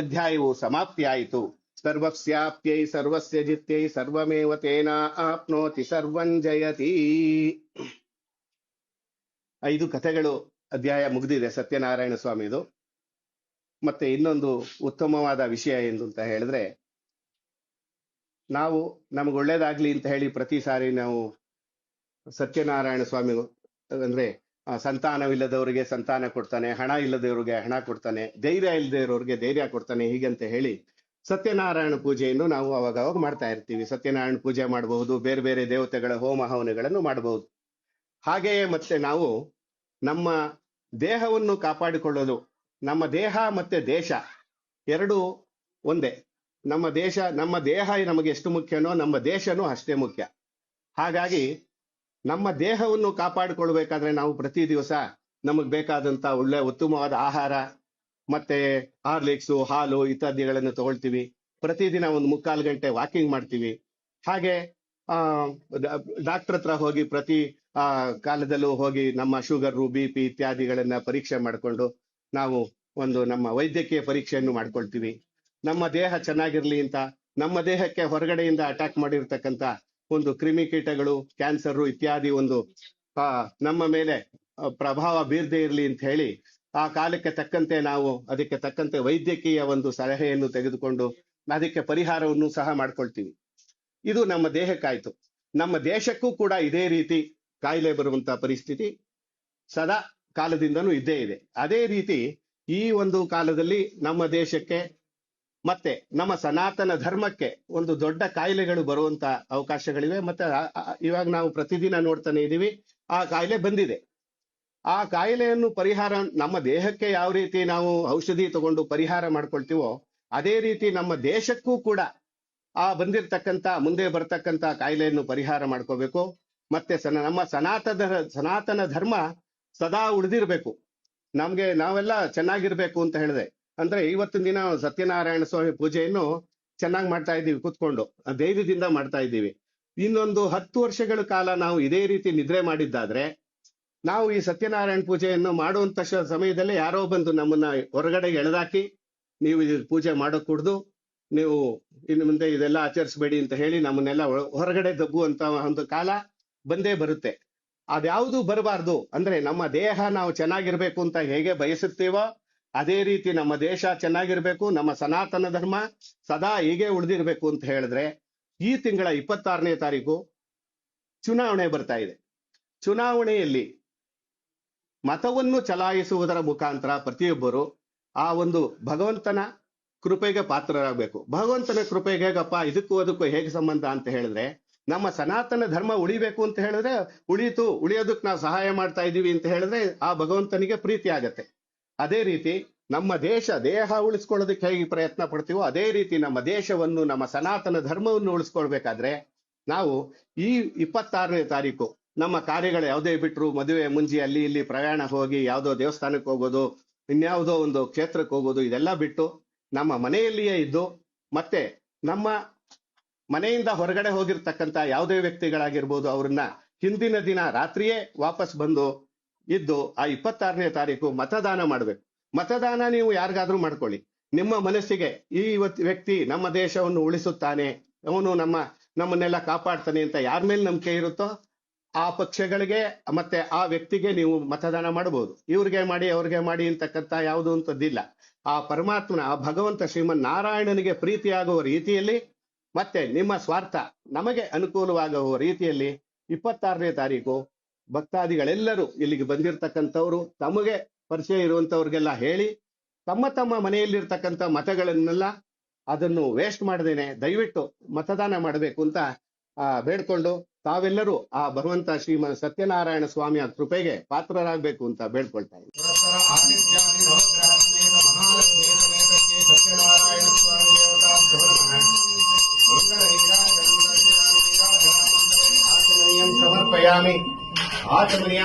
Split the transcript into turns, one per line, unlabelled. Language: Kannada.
ಅಧ್ಯಾಯವು ಸಮಾಪ್ತಿಯಾಯಿತು. ಸರ್ವಸ್ಯಾಪ್ಯೈ ಸರ್ವಸ್ಯ ಜಿತ್ಯೈ ಸರ್ವಮೇವ ತೇನ ಆಪ್ನೋತಿ ಸರ್ವಂ ಜಯತಿ. 5 ಕಥೆಗಳು ಅಧ್ಯಾಯ ಮುಗಿದಿದೆ ಸತ್ಯನಾರಾಯಣ ಸ್ವಾಮಿದು. ಮತ್ತೆ ಇನ್ನೊಂದು ಉತ್ತಮವಾದ ವಿಷಯ ಎಂದು ಅಂತ ಹೇಳಿದ್ರೆ, ನಾವು ನಮ್ಗೆ ಒಳ್ಳೇದಾಗ್ಲಿ ಅಂತ ಹೇಳಿ ಪ್ರತಿ ಸಾರಿ ನಾವು ಸತ್ಯನಾರಾಯಣ ಸ್ವಾಮಿ ಅಂದ್ರೆ ಸಂತಾನವಿಲ್ಲದವರಿಗೆ ಸಂತಾನ ಕೊಡ್ತಾನೆ, ಹಣ ಇಲ್ಲದವರಿಗೆ ಹಣ ಕೊಡ್ತಾನೆ, ಧೈರ್ಯ ಇಲ್ಲದೆ ಇರೋರಿಗೆ ಧೈರ್ಯ ಕೊಡ್ತಾನೆ, ಹೀಗಂತ ಹೇಳಿ ಸತ್ಯನಾರಾಯಣ ಪೂಜೆಯನ್ನು ನಾವು ಅವಾಗ ಮಾಡ್ತಾ ಇರ್ತೀವಿ. ಸತ್ಯನಾರಾಯಣ ಪೂಜೆ ಮಾಡಬಹುದು, ಬೇರೆ ಬೇರೆ ದೇವತೆಗಳ ಹೋಮ ಹವನಗಳನ್ನು ಮಾಡಬಹುದು. ಹಾಗೆಯೇ ಮತ್ತೆ ನಾವು ನಮ್ಮ ದೇಹವನ್ನು ಕಾಪಾಡಿಕೊಳ್ಳೋದು, ನಮ್ಮ ದೇಹ ಮತ್ತೆ ದೇಶ ಎರಡೂ ಒಂದೇ. ನಮ್ಮ ದೇಹ ನಮಗೆ ಎಷ್ಟು ಮುಖ್ಯನೋ ನಮ್ಮ ದೇಶನೂ ಅಷ್ಟೇ ಮುಖ್ಯ. ಹಾಗಾಗಿ ನಮ್ಮ ದೇಹವನ್ನು ಕಾಪಾಡಿಕೊಳ್ಬೇಕಾದ್ರೆ ನಾವು ಪ್ರತಿ ದಿವಸ ನಮಗ್ ಬೇಕಾದಂತ ಒಳ್ಳೆ ಉತ್ತಮವಾದ ಆಹಾರ ಮತ್ತೆ ಹಾರ್ಲಿಕ್ಸು, ಹಾಲು ಇತ್ಯಾದಿಗಳನ್ನು ತಗೊಳ್ತೀವಿ. ಪ್ರತಿದಿನ 1 ಗಂಟೆ ವಾಕಿಂಗ್ ಮಾಡ್ತೀವಿ. ಹಾಗೆ ಡಾಕ್ಟರ್ ಹತ್ರ ಹೋಗಿ ಪ್ರತಿ ಕಾಲದಲ್ಲೂ ಹೋಗಿ ನಮ್ಮ ಶುಗರ್, BP ಇತ್ಯಾದಿಗಳನ್ನ ಪರೀಕ್ಷೆ ಮಾಡಿಕೊಂಡು ನಾವು ನಮ್ಮ ವೈದ್ಯಕೀಯ ಪರೀಕ್ಷೆಯನ್ನು ಮಾಡ್ಕೊಳ್ತೀವಿ. ನಮ್ಮ ದೇಹ ಚೆನ್ನಾಗಿರ್ಲಿ ಅಂತ ನಮ್ಮ ದೇಹಕ್ಕೆ ಹೊರಗಡೆಯಿಂದ ಅಟ್ಯಾಕ್ ಮಾಡಿರ್ತಕ್ಕಂಥ ಕ್ರಿಮಿಕೀಟಗಳು, ಕ್ಯಾನ್ಸರ್ ಇತ್ಯಾದಿ ನಮ್ಮ ಮೇಲೆ ಪ್ರಭಾವ ಬೀರದೇ ಇರಲಿ ಅಂತ ಹೇಳಿ ಆ ಕಾಲಕ್ಕೆ ತಕ್ಕಂತೆ ನಾವು ಅದಕ್ಕೆ ತಕ್ಕಂತೆ ವೈದ್ಯಕೀಯ ಸಲಹೆಯನ್ನು ತೆಗೆದುಕೊಂಡು ಅದಕ್ಕೆ ಪರಿಹಾರವನ್ನು ಸಹ ಮಾಡ್ಕೊಳ್ತೀವಿ. ಇದು ನಮ್ಮ ದೇಹಕ್ಕಾಯ್ತು. ನಮ್ಮ ದೇಶಕ್ಕೂ ಕೂಡ ಇದೇ ರೀತಿ ಕಾಯಿಲೆ ಬರುವಂತ ಪರಿಸ್ಥಿತಿ ಸದಾ ಕಾಲದಿಂದನೂ ಇದ್ದೇ ಇದೆ. ಅದೇ ರೀತಿ ಈ ಕಾಲದಲ್ಲಿ ನಮ್ಮ ದೇಶಕ್ಕೆ ಮತ್ತೆ ನಮ್ಮ ಸನಾತನ ಧರ್ಮಕ್ಕೆ ದೊಡ್ಡ ಕಾಯಿಲೆಗಳು ಬರುವಂತ ಅವಕಾಶಗಳಿವೆ. ಮತ್ತೆ ಇವಾಗ ನಾವು ಪ್ರತಿದಿನ ನೋಡ್ತಾನೆ ಇದೀವಿ, ಆ ಕಾಯಿಲೆ ಬಂದಿದೆ. ಆ ಕಾಯಿಲೆಯನ್ನು ಪರಿಹಾರ ನಮ್ಮ ದೇಹಕ್ಕೆ ಯಾವ ರೀತಿ ನಾವು ಔಷಧಿ ತಗೊಂಡು ಪರಿಹಾರ ಮಾಡ್ಕೊಳ್ತೀವೋ ಅದೇ ರೀತಿ ನಮ್ಮ ದೇಶಕ್ಕೂ ಕೂಡ ಆ ಬಂದಿರತಕ್ಕಂತ ಮುಂದೆ ಬರ್ತಕ್ಕಂತ ಕಾಯಿಲೆಯನ್ನು ಪರಿಹಾರ ಮಾಡ್ಕೋಬೇಕು. ಮತ್ತೆ ನಮ್ಮ ಸನಾತನ ಧರ್ಮ ಸದಾ ಉಳಿದಿರ್ಬೇಕು. ನಾವೆಲ್ಲ ಚೆನ್ನಾಗಿರ್ಬೇಕು ಅಂತ ಹೇಳಿದೆ ಅಂದ್ರೆ ಇವತ್ತಿನ ದಿನ ಸತ್ಯನಾರಾಯಣ ಸ್ವಾಮಿ ಪೂಜೆಯನ್ನು ಚೆನ್ನಾಗಿ ಮಾಡ್ತಾ ಇದ್ದೀವಿ, ಕೂತ್ಕೊಂಡು ಧೈರ್ಯದಿಂದ ಮಾಡ್ತಾ ಇದ್ದೀವಿ. ಇನ್ನೊಂದು 10 ವರ್ಷಗಳ ಕಾಲ ನಾವು ಇದೇ ರೀತಿ ನಿದ್ರೆ ಮಾಡಿದ್ದಾದ್ರೆ ನಾವು ಈ ಸತ್ಯನಾರಾಯಣ ಪೂಜೆಯನ್ನು ಮಾಡುವಂತ ಸಮಯದಲ್ಲೇ ಯಾರೋ ಬಂದು ನಮ್ಮನ್ನ ಹೊರಗಡೆ ಎಳೆದಾಕಿ ನೀವು ಇದು ಪೂಜೆ ಮಾಡೋಕ್ ಕೂಡ್ದು, ನೀವು ಇನ್ನು ಮುಂದೆ ಇದೆಲ್ಲ ಆಚರಿಸಬೇಡಿ ಅಂತ ಹೇಳಿ ನಮ್ಮನ್ನೆಲ್ಲ ಹೊರಗಡೆ ದಬ್ಬುವಂತ ಕಾಲ ಬಂದೇ ಬರುತ್ತೆ. ಅದ್ಯಾವುದು ಬರಬಾರ್ದು. ಅಂದ್ರೆ ನಮ್ಮ ದೇಹ ನಾವು ಚೆನ್ನಾಗಿರ್ಬೇಕು ಅಂತ ಹೇಗೆ ಬಯಸುತ್ತೇವೋ ಅದೇ ರೀತಿ ನಮ್ಮ ದೇಶ ಚೆನ್ನಾಗಿರ್ಬೇಕು, ನಮ್ಮ ಸನಾತನ ಧರ್ಮ ಸದಾ ಹೀಗೆ ಉಳಿದಿರ್ಬೇಕು ಅಂತ ಹೇಳಿದ್ರೆ ಈ ತಿಂಗಳ 26ನೇ ತಾರೀಕು ಚುನಾವಣೆ ಬರ್ತಾ ಇದೆ. ಚುನಾವಣೆಯಲ್ಲಿ ಮತವನ್ನು ಚಲಾಯಿಸುವುದರ ಮುಖಾಂತರ ಪ್ರತಿಯೊಬ್ಬರು ಆ ಭಗವಂತನ ಕೃಪೆಗೆ ಪಾತ್ರರಾಗಬೇಕು. ಭಗವಂತನ ಕೃಪೆಗೆ ಹೇಗಪ್ಪ, ಇದಕ್ಕೂ ಅದಕ್ಕೂ ಹೇಗೆ ಸಂಬಂಧ ಅಂತ ಹೇಳಿದ್ರೆ, ನಮ್ಮ ಸನಾತನ ಧರ್ಮ ಉಳಿಬೇಕು ಅಂತ ಹೇಳಿದ್ರೆ ಉಳಿಯೋದಕ್ಕೆ ನಾವು ಸಹಾಯ ಮಾಡ್ತಾ ಇದೀವಿ ಅಂತ ಹೇಳಿದ್ರೆ ಆ ಭಗವಂತನಿಗೆ ಪ್ರೀತಿ ಆಗತ್ತೆ. ಅದೇ ರೀತಿ ನಮ್ಮ ದೇಹ ಉಳಿಸ್ಕೊಳ್ಳೋದಕ್ಕೆ ಹೇಗೆ ಪ್ರಯತ್ನ ಪಡ್ತೀವೋ ಅದೇ ರೀತಿ ನಮ್ಮ ದೇಶವನ್ನು, ನಮ್ಮ ಸನಾತನ ಧರ್ಮವನ್ನು ಉಳಿಸ್ಕೊಳ್ಬೇಕಾದ್ರೆ ನಾವು ಈ 26ನೇ ತಾರೀಕು ನಮ್ಮ ಕಾರ್ಯಗಳು ಯಾವುದೇ ಬಿಟ್ರು, ಮದುವೆ ಮುಂಜಿ ಅಲ್ಲಿ ಇಲ್ಲಿ ಪ್ರಯಾಣ ಹೋಗಿ ಯಾವುದೋ ದೇವಸ್ಥಾನಕ್ಕೆ ಹೋಗೋದು, ಇನ್ಯಾವುದೋ ಕ್ಷೇತ್ರಕ್ಕೆ ಹೋಗೋದು, ಇದೆಲ್ಲ ಬಿಟ್ಟು ನಮ್ಮ ಮನೆಯಲ್ಲಿಯೇ ಇದ್ದು ಮತ್ತೆ ನಮ್ಮ ಮನೆಯಿಂದ ಹೊರಗಡೆ ಹೋಗಿರ್ತಕ್ಕಂಥ ಯಾವುದೇ ವ್ಯಕ್ತಿಗಳಾಗಿರ್ಬೋದು ಅವ್ರನ್ನ ಹಿಂದಿನ ದಿನ ರಾತ್ರಿಯೇ ವಾಪಸ್ ಬಂದು ಇದ್ದು ಆ 26ನೇ ತಾರೀಕು ಮತದಾನ ಮಾಡ್ಬೇಕು. ಮತದಾನ ನೀವು ಯಾರಿಗಾದ್ರೂ ಮಾಡ್ಕೊಳ್ಳಿ. ನಿಮ್ಮ ಮನಸ್ಸಿಗೆ ಈ ವ್ಯಕ್ತಿ ನಮ್ಮ ದೇಶವನ್ನು ಉಳಿಸುತ್ತಾನೆ, ಅವನು ನಮ್ಮನ್ನೆಲ್ಲ ಕಾಪಾಡ್ತಾನೆ ಅಂತ ಯಾರ ಮೇಲೆ ನಂಬಿಕೆ ಇರುತ್ತೋ ಆ ಪಕ್ಷಗಳಿಗೆ ಮತ್ತೆ ಆ ವ್ಯಕ್ತಿಗೆ ನೀವು ಮತದಾನ ಮಾಡಬಹುದು. ಇವ್ರಿಗೆ ಮಾಡಿ ಅವ್ರಿಗೆ ಮಾಡಿ ಅಂತಕ್ಕಂಥ ಯಾವುದು ಅಂತದ್ದಿಲ್ಲ. ಆ ಪರಮಾತ್ಮನ, ಆ ಭಗವಂತ ಶ್ರೀಮನ್ ನಾರಾಯಣನಿಗೆ ಪ್ರೀತಿಯಾಗುವ ರೀತಿಯಲ್ಲಿ ಮತ್ತೆ ನಿಮ್ಮ ಸ್ವಾರ್ಥ ನಮಗೆ ಅನುಕೂಲವಾಗುವ ರೀತಿಯಲ್ಲಿ 26ನೇ ತಾರೀಕು ಭಕ್ತಾದಿಗಳೆಲ್ಲರೂ ಇಲ್ಲಿಗೆ ಬಂದಿರತಕ್ಕಂಥವ್ರು ತಮಗೆ ಪರಿಚಯ ಇರುವಂತವ್ರಿಗೆಲ್ಲ ಹೇಳಿ ತಮ್ಮ ಮನೆಯಲ್ಲಿರ್ತಕ್ಕಂಥ ಮತಗಳನ್ನೆಲ್ಲ ಅದನ್ನು ವೇಸ್ಟ್ ಮಾಡದೇನೆ ದಯವಿಟ್ಟು ಮತದಾನ ಮಾಡಬೇಕು ಅಂತ ಬೇಡ್ಕೊಂಡು ತಾವೆಲ್ಲರೂ ಆ ಭಗವಂತ ಶ್ರೀಮನ್ ಸತ್ಯನಾರಾಯಣ ಸ್ವಾಮಿಯ ಕೃಪೆಗೆ ಪಾತ್ರರಾಗಬೇಕು ಅಂತ ಬೇಡ್ಕೊಳ್ತಾ ಇದ್ದೀನಿ. ಸಮರ್ಪಯಾಮಿ ಆಚಮನೀಯ